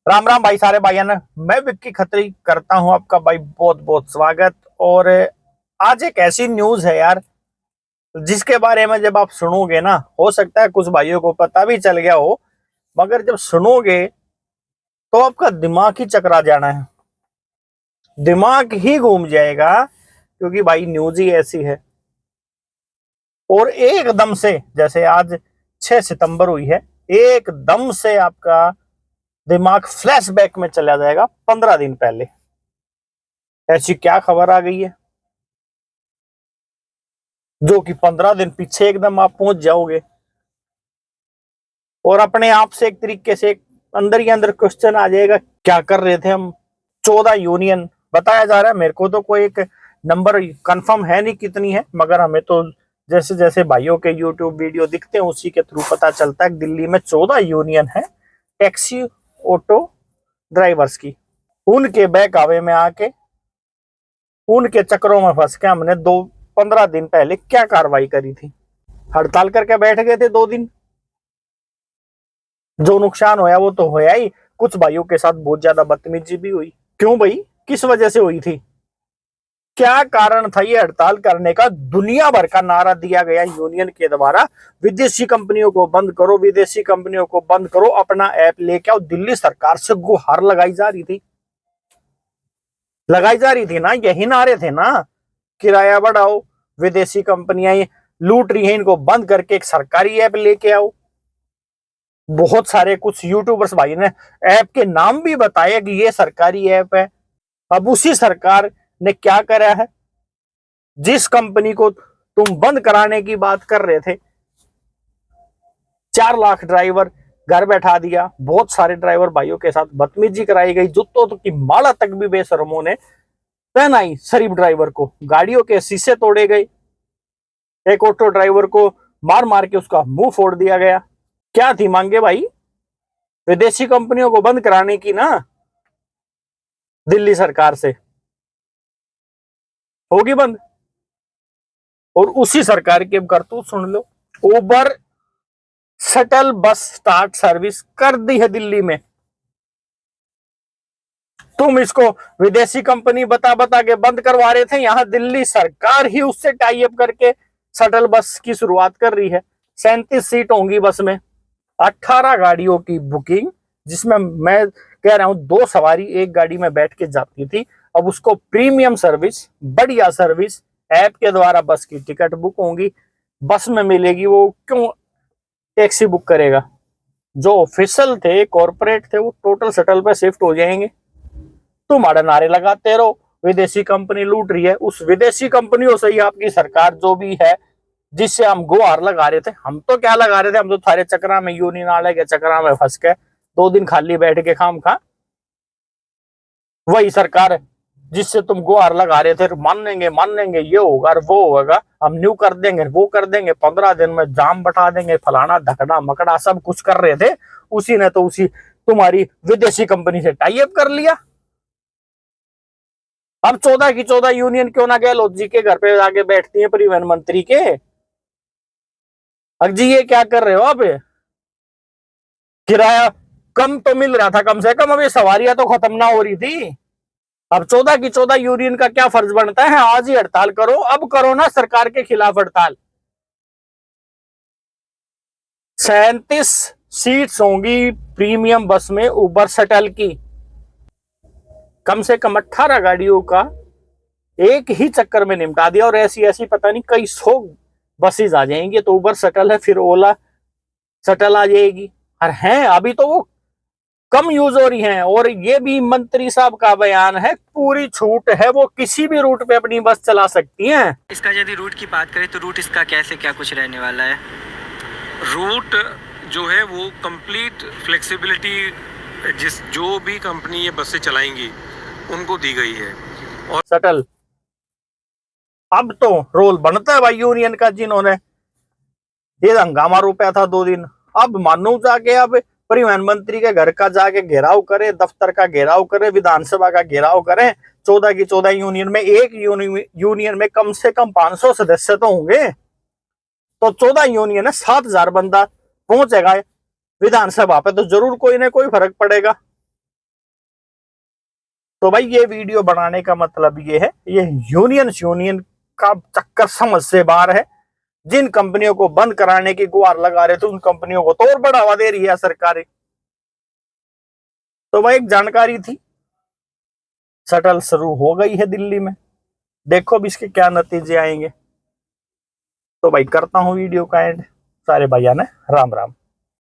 राम राम भाई, सारे भाइयों ने। मैं विक्की खत्री करता हूं आपका भाई बहुत बहुत स्वागत। और आज एक ऐसी न्यूज है यार, जिसके बारे में जब आप सुनोगे ना, हो सकता है कुछ भाइयों को पता भी चल गया हो, मगर जब सुनोगे तो आपका दिमाग ही चकरा जाना है, दिमाग ही घूम जाएगा। क्योंकि भाई न्यूज ही ऐसी है। और एकदम से, जैसे आज 6 सितंबर हुई है, एकदम से आपका दिमाग फ्लैशबैक में चला जाएगा 15 दिन पहले। ऐसी क्या खबर आ गई है जो कि 15 दिन पीछे एकदम आप पहुंच जाओगे। और अपने आप से एक तरीके से अंदर ही अंदर क्वेश्चन आ जाएगा, क्या कर रहे थे हम। 14 यूनियन बताया जा रहा है। मेरे को तो कोई एक नंबर कंफर्म है नहीं कितनी है, मगर हमें तो जैसे जैसे भाइयों के यूट्यूब वीडियो दिखते हैं उसी के थ्रू पता चलता है दिल्ली में 14 यूनियन है टैक्सी ऑटो ड्राइवर्स की। उनके बहकावे में आके, उनके चक्रों में फंस के हमने 15 दिन पहले क्या कार्रवाई करी थी। हड़ताल करके बैठ गए थे 2 दिन। जो नुकसान होया वो तो होया ही। कुछ भाइयों के साथ बहुत ज्यादा बदतमीजी भी हुई। क्यों भाई, किस वजह से हुई थी, क्या कारण था ये हड़ताल करने का। दुनिया भर का नारा दिया गया यूनियन के द्वारा, विदेशी कंपनियों को बंद करो, विदेशी कंपनियों को बंद करो, अपना ऐप लेके आओ। दिल्ली सरकार से गुहार लगाई जा रही थी ना, यही नारे थे ना। किराया बढ़ाओ, विदेशी कंपनियां लूट रही हैं, इनको बंद करके एक सरकारी ऐप लेके आओ। बहुत सारे कुछ यूट्यूबर्स भाई ने ऐप के नाम भी बताए कि ये सरकारी ऐप है। अब उसी सरकार ने क्या करा है, जिस कंपनी को तुम बंद कराने की बात कर रहे थे, 4 लाख ड्राइवर घर बैठा दिया। बहुत सारे ड्राइवर भाइयों के साथ बदतमीजी कराई गई, जूतों की माला तक भी बेशर्मों ने पहनाई शरीफ ड्राइवर को। गाड़ियों के शीशे तोड़े गए, एक ऑटो ड्राइवर को मार मार के उसका मुंह फोड़ दिया गया। क्या थी मांगे भाई, विदेशी कंपनियों को बंद कराने की ना, दिल्ली सरकार से होगी बंद। और उसी सरकार की करतूत सुन लो, उबर शटल बस स्टार्ट सर्विस कर दी है दिल्ली में। तुम इसको विदेशी कंपनी बता बता के बंद करवा रहे थे, यहां दिल्ली सरकार ही उससे टाई अप करके शटल बस की शुरुआत कर रही है। 37 सीट होंगी बस में, 18 गाड़ियों की बुकिंग, जिसमें मैं कह रहा हूं 2 सवारी एक गाड़ी में बैठ के जाती थी, अब उसको प्रीमियम सर्विस, बढ़िया सर्विस, ऐप के द्वारा बस की टिकट बुक होंगी, बस में मिलेगी। वो क्यों टैक्सी बुक करेगा। जो ऑफिशियल थे, कॉर्पोरेट थे, वो टोटल शटल पे शिफ्ट हो जाएंगे। तुम्हारे नारे लगाते रहो, विदेशी कंपनी लूट रही है। उस विदेशी कंपनियों से ही आपकी सरकार जो भी है, जिससे हम गुहार लगा रहे थे। हम तो क्या लगा रहे थे, हम तो थारे चक्रा में, यूनियन वाले के चक्रा में फंस के 2 दिन खाली बैठ के खाम खा। वही सरकार जिससे तुम गुहार लगा रहे थे, मान लेंगे ये होगा वो होगा, हम न्यू कर देंगे, वो कर देंगे, 15 दिन में जाम बटा देंगे, फलाना धकड़ा मकड़ा सब कुछ कर रहे थे। उसी ने तो उसी तुम्हारी विदेशी कंपनी से टाई अप कर लिया। अब 14 की 14 यूनियन क्यों ना गहलोत जी के घर पे जाके बैठती है, परिवहन मंत्री के। जी ये क्या कर रहे हो आप, किराया कम तो मिल रहा था कम से कम, अब ये सवारियां तो खत्म ना हो रही थी। अब 14 की 14 यूनियन का क्या फर्ज बनता है, आज ही हड़ताल करो, अब करो ना सरकार के खिलाफ हड़ताल। 37 सीट्स होंगी प्रीमियम बस में उबर शटल की, कम से कम 18 गाड़ियों का एक ही चक्कर में निपटा दिया। और ऐसी ऐसी पता नहीं कई 100 बसेज आ जाएंगी। तो उबर शटल है, फिर ओला शटल आ जाएगी। और हैं अभी तो वो कम यूज हो रही हैं। और ये भी मंत्री साहब का बयान है, पूरी छूट है, वो किसी भी रूट पे अपनी बस चला सकती हैं। इसका यदि रूट की बात करें तो रूट इसका कैसे क्या कुछ रहने वाला है। रूट जो है वो कंप्लीट फ्लेक्सिबिलिटी जो भी कंपनी ये बसें चलाएंगी उनको दी गई है। और शटल अब तो रोल बनता है भाई यूनियन का, जिन्होंने ये हंगामा रोपया था 2 दिन। अब मानो जाके अब परिवहन मंत्री के घर का जाके घेराव करे, दफ्तर का घेराव करे, विधानसभा का घेराव करे। 14 की 14 यूनियन में, एक यूनियन में कम से कम 500 सदस्य तो होंगे। तो 14 यूनियन है, 7,000 बंदा पहुंचेगा विधानसभा पे, तो जरूर कोई ना कोई फर्क पड़ेगा। तो भाई ये वीडियो बनाने का मतलब ये है, ये यूनियन का चक्कर समझ से बाहर है। जिन कंपनियों को बंद कराने की गुहार लगा रहे थे उन कंपनियों को तो और बढ़ावा दे रही है सरकारें। तो भाई एक जानकारी थी, शटल शुरू हो गई है दिल्ली में, देखो अब इसके क्या नतीजे आएंगे। तो भाई करता हूं वीडियो का एंड। सारे भैया ने राम राम।